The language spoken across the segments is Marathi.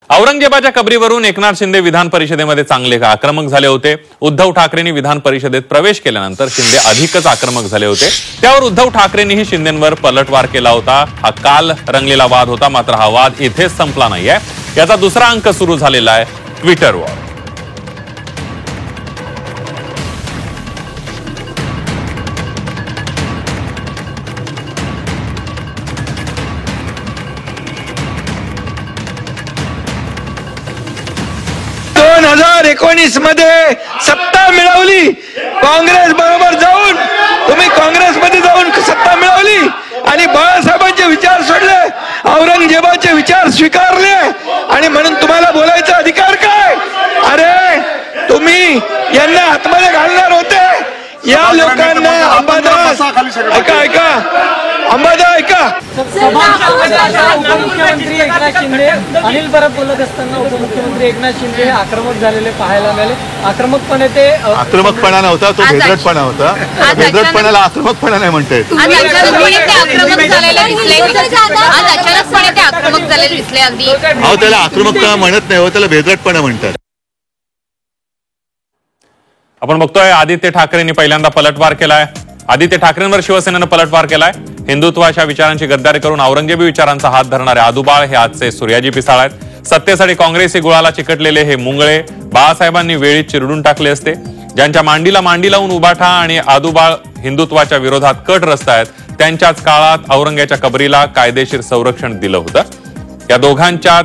औरंगजेबाच्या कबरीवरून एकनाथ शिंदे विधान परिषदेमध्ये चांगले आक्रमक झाले होते। उद्धव ठाकरेंनी विधान परिषदेत प्रवेश केल्यानंतर शिंदे अधिकच आक्रमक झाले होते। त्यावर उद्धव ठाकरेंनीही शिंदेंवर पलटवार केला होता। हा काल रंगलेला वाद होता, मात्र हा वाद इथेच संपला नाहीये। याचा दुसरा अंक सुरू झालेला आहे ट्विटरवर। मध्ये सत्ता मिळवली, काँग्रेस बरोबर जाऊन तुम्ही काँग्रेसमध्ये जाऊन सत्ता मिळवली आणि बाळासाहेबांचे विचार सोडले, औरंगजेबाचे विचार स्वीकारले आणि म्हणून तुम्हाला बोलायचा अधिकार काय? अरे तुम्ही यांना आतमध्ये घालणार होते। या लोकांना अंबादास ऐका अंबादास ऐका। उपमुख्यमंत्री एकनाथ शिंदे अनिल परब बोलत असताना उपमुख्यमंत्री एकनाथ शिंदे हे आक्रमक झालेले पाहायला मिळाले। आक्रमकपणे ते आक्रमकपणा नव्हता, तो भेदरटपणा होता। भेदरटपणाला आक्रमकपणा नाही म्हणते। अहो त्याला आक्रमकपणा म्हणत नाही हो, त्याला भेदरटपणा म्हणतात। आपण बघतोय आदित्य ठाकरेंनी पहिल्यांदा पलटवार केलाय। आदित्य ठाकरेंवर शिवसेनेनं पलटवार केलाय। हिंदुत्वाच्या विचारांची गद्दारी करून औरंगजेबी विचारांचा हात धरणारे आदुबाळ हे आजचे सूर्याजी पिसाळ आहेत। सत्तेसाठी काँग्रेसी गुळाला चिकटलेले हे मुंगळे बाळासाहेबांनी वेळीच चिरडून टाकले असते। ज्यांच्या मांडीला मांडी लावून उभाठा आणि आदुबाळ हिंदुत्वाच्या विरोधात कट रचतायत, त्यांच्याच काळात औरंग्याच्या कबरीला कायदेशीर संरक्षण दिलं होतं। या दोघांच्यात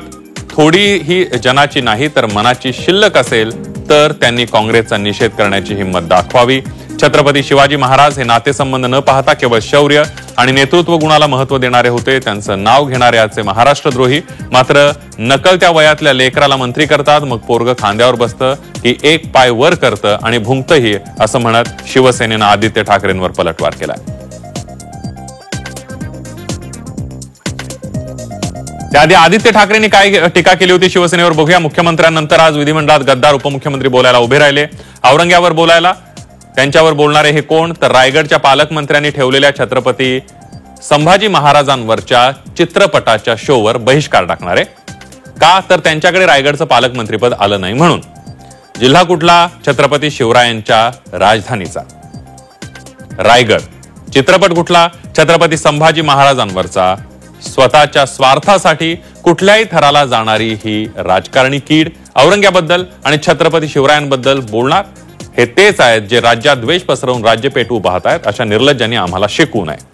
थोडीही जनाची नाही तर मनाची शिल्लक असेल तर त्यांनी काँग्रेसचा निषेध करण्याची हिंमत दाखवावी। छत्रपती शिवाजी महाराज हे नातेसंबंध न पाहता केवळ शौर्य आणि नेतृत्व गुणाला महत्व देणारे होते। त्यांचं नाव घेणारे आजचे महाराष्ट्रद्रोही मात्र नकळत्या वयातल्या लेकराला मंत्री करतात, मग पोरग खांद्यावर बसतं की एक पाय वर करतं आणि भुंकतही, असं म्हणत शिवसेनेनं आदित्य ठाकरेंवर पलटवार केलाय। त्याआधी आदित्य ठाकरेंनी काय टीका केली होती शिवसेनेवर बघूया। मुख्यमंत्र्यांनंतर आज विधिमंडळात गद्दार उपमुख्यमंत्री बोलायला उभे राहिले। औरंग्यावर बोलायला त्यांच्यावर बोलणारे हे कोण तर रायगडच्या पालकमंत्र्यांनी ठेवलेल्या छत्रपती संभाजी महाराजांवरच्या चित्रपटाच्या शोवर बहिष्कार टाकणारे। का तर त्यांच्याकडे रायगडचं पालकमंत्रीपद आलं नाही म्हणून। जिल्हा कुठला? छत्रपती शिवरायांच्या राजधानीचा रायगड। चित्रपट कुठला? छत्रपती संभाजी महाराजांवरचा। स्वतःच्या स्वार्थासाठी कुठल्याही थराला जाणारी ही राजकारणी कीड औरंग्याबद्दल आणि छत्रपती शिवरायांबद्दल बोलणार हे तेच आहेत जे राज्यात द्वेष पसरवून राज्य पेटवू पाहतायत। अशा निर्लज्जांनी आम्हाला शिकवू नये।